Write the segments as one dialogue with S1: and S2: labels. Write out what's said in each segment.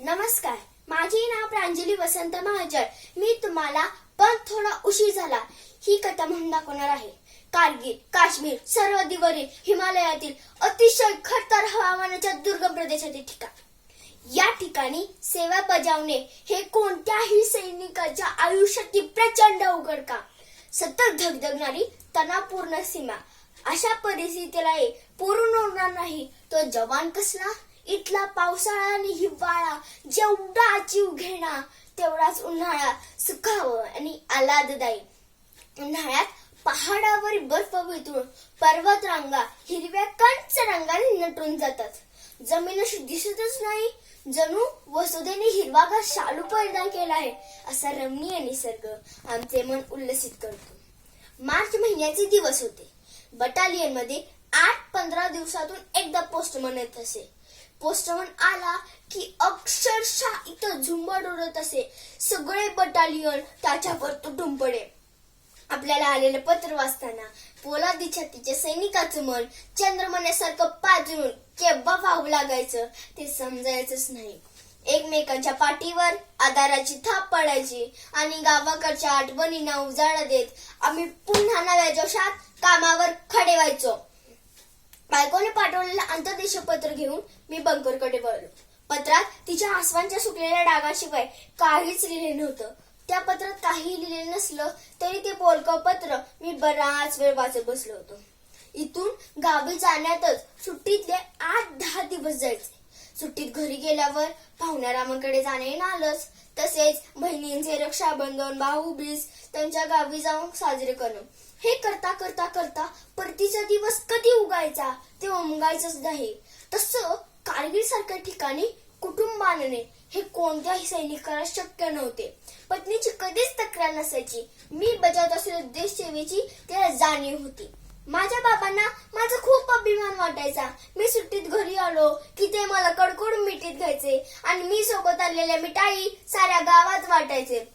S1: नमस्कार, माझे नाव प्रांजली वसंत महाजन. मी तुम्हाला पण थोडा उशीर झाला ही कथा म्हणून दाखवणार आहे. कारगिल, काश्मीर, सरहद्दीवरील हिमालयातील अतिशय खडतर हवामानाच्या दुर्गम प्रदेशातील ठिकाण. या ठिकाणी सेवा बजावणे हे कोणत्याही सैनिकाच्या आयुष्यातील प्रचंड अवघड काम. सतत धगधगणारी तणावपूर्ण सीमा. अशा परिस्थितीला पूर्ण होणार नाही तो जवान कसला. इथला पावसाळा आणि हिवाळा जेवढा जीव घेणा तेवढाच उन्हाळा सुखावं आणि आल्हाददायी. उन्हाळ्यात पहाडावर बर्फ वितळून पर्वत रांगा हिरव्या कंच रंगाने नटून जातात. जमीन अशी दिसतच नाही, जणू वसुदेने हिरवागार शालू परिधान केला आहे. असा रमणीय निसर्ग आमचे मन उल्लसित करतो. मार्च महिन्याचे दिवस होते. बटालियन मध्ये 8-15 दिवसातून एकदा पोस्टमन येत असे. पोस्टमन आला की अक्षरशः इथं झुंबड उडत असे. सगळे बटालियन त्याच्यावर तुटून पडे. आपल्याला आलेलं पत्र वाचताना पोलादी छातीच्या सैनिकाचं मन चंद्रमण्यासारखं पाजरून केव्हा व्हावं लागायचं ते समजायचंच नाही. एकमेकांच्या पाठीवर आधाराची थाप पडायची आणि गावाकडच्या आठवणींना उजाळा देत आम्ही पुन्हा नव्या जोशात कामावर खडे व्हायचो. बायकोने पाठवलेलं अंतर्देशीय पत्र घेऊन मी बंकरकडे वळलो. पत्रात तिच्या आसवांच्या सुकलेल्या डागाशिवाय काहीच लिहिले नव्हतं. त्या पत्रात काही लिहिले नसलं तरी ते पोलकं पत्र मी बराच वेळ वाचत बसलो होतो. इथून गावी जाण्यातच सुट्टीतले 8-10 दिवस जायचे. सुट्टीत घरी गेल्यावर पाहुण्यारामांकडे जाणे आलंच. तसेच बहिणींचे रक्षाबंधन, भाऊबीज त्यांच्या गावी जाऊन साजरे करणं. हे करता करता करता परतीचा दिवस कधी उगायचा ते उमगायचंच नाही. तसं कारगिल सारख्या ठिकाणी कुटुंब आणणे हे कोणत्याही सैनिकाला शक्य नव्हते. पत्नीची कधीच तक्रार नसायची. मी बजावत असलेल्या देश सेवेची त्याला जाणीव होती. माझ्या बाबांना माझा खूप अभिमान वाटायचा. मी सुट्टीत घरी आलो की ते मला कडकडून मिठीत घ्यायचे आणि मी सोबत आणलेल्या मिठाई साऱ्या गावात वाटायचे.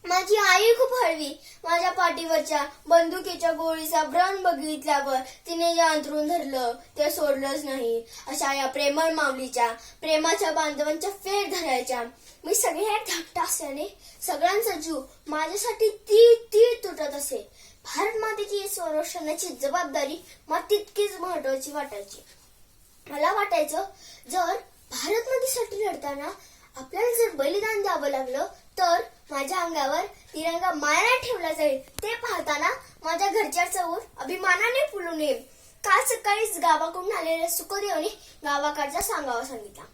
S1: माझी आई खूप हळवी. माझ्या पाठीवरच्या बंदुकीच्या गोळीचा व्रण बघितल्यावर तिने जे अंथरूण धरलं ते सोडलंच नाही. अशा या प्रेमळ माऊलीच्या प्रेमाच्या बांधवांच्या फेर धरायच्या. मी सगळ्यात धाकटा असल्याने सगळ्यांचा जीव माझ्यासाठी तीळ तुटत असे. भारत मातेची संरक्षणाची जबाबदारी मला तितकीच महत्वाची वाटायची. मला वाटायचं जर भारत मातेसाठी लढताना आपल्याला जर बलिदान द्यावं लागलं तर माझ्या अंगावर तिरंगा मायना ठेवला जाईल. ते पाहताना माझ्या घरच्याचा ऊर अभिमानाने फुलून येईल. काल सकाळीच गावाकडून आलेल्या सुखदेवने गावाकडचा सांगावा सांगितला.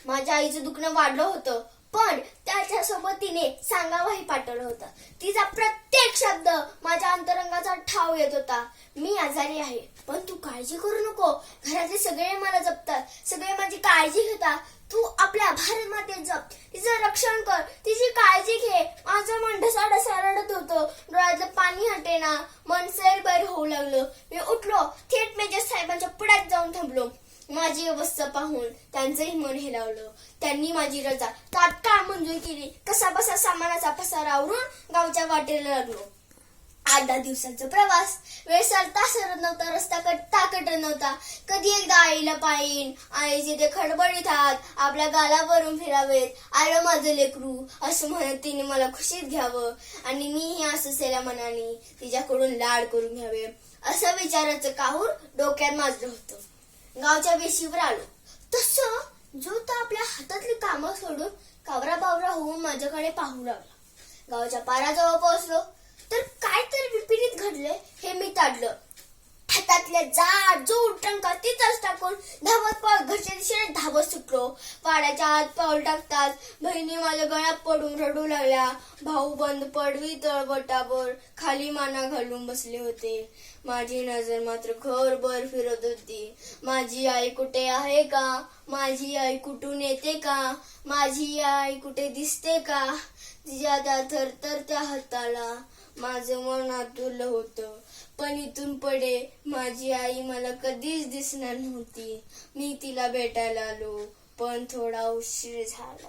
S1: माझ्या आईचं दुखणं वाढलं होतं पण त्याच्यासोबत तिने सांगावाही पाठवलं होतं. तिचा प्रत्येक शब्द माझ्या अंतरंगाचा ठाव येत होता. मी आजारी आहे पण तू काळजी करू नको. घरातले सगळे मला जपतात, सगळे माझी काळजी घेतात. तू आपल्या भारत मातेत जप, तिचं रक्षण कर, तिची काळजी घे. माझं मन ढसाढसा रडत होतं. डोळ्यातलं पाणी हटेना, मन सैरभैर होऊ लागलं. मी उठलो, थेट मेजर साहेबांच्या पुढ्यात जाऊन थांबलो. माझी अवस्था पाहून त्यांचंही मन हेलावलं. त्यांनी माझी रजा तात्काळ मंजूर केली. कसा बसा सामानाचा पसारा आवरून गावच्या वाटेला लागलो. 8-10 दिवसांचा प्रवास. वेळ सरता सरत नव्हता, रस्ता ताकट नव्हता. कधी एकदा आईला पाहिन, आईचे ते खडबडीत हात आपल्या गालावरून फिरावेत. आलं माझं लेकरू असं म्हणत तिने मला खुशीत घ्यावं आणि मीही असलेल्या मनाने तिच्याकडून लाड करून घ्यावे असं विचाराचं काहूर डोक्यात माजलं होतं. गावच्या वेशीवर आलो तसं जो तर आपल्या हातातली कामं सोडून कावरा बावरा होऊन माझ्याकडे पाहू लागला. गावच्या पाराजवळ पोहोचलो तर काय तर विपरीत घडले हे मी ताडलं. हातातल्या जाड जोड टंका तिथंच टाकून धावत पळत घरच्या दिशेने धावत सुटलो. पाड्याच्या आत पाऊल टाकताच बहिणी माझ्या गळ्यात पडून रडू लागल्या. भाऊ बंद पडवी तळवटावर खाली माना घालून बसले होते. माझी नजर मात्र घरभर फिरत होती. माझी आई कुठे आहे का? माझी आई कुठून येते का? माझी आई कुठे दिसते का? तिच्या त्या थरथरत्या हाताला माझं मन आतुरलं होतं. पण इथून पुढे माझी आई मला कधीच दिसणार नव्हती. मी तिला भेटायला आलो पण थोडा उशीर झाला.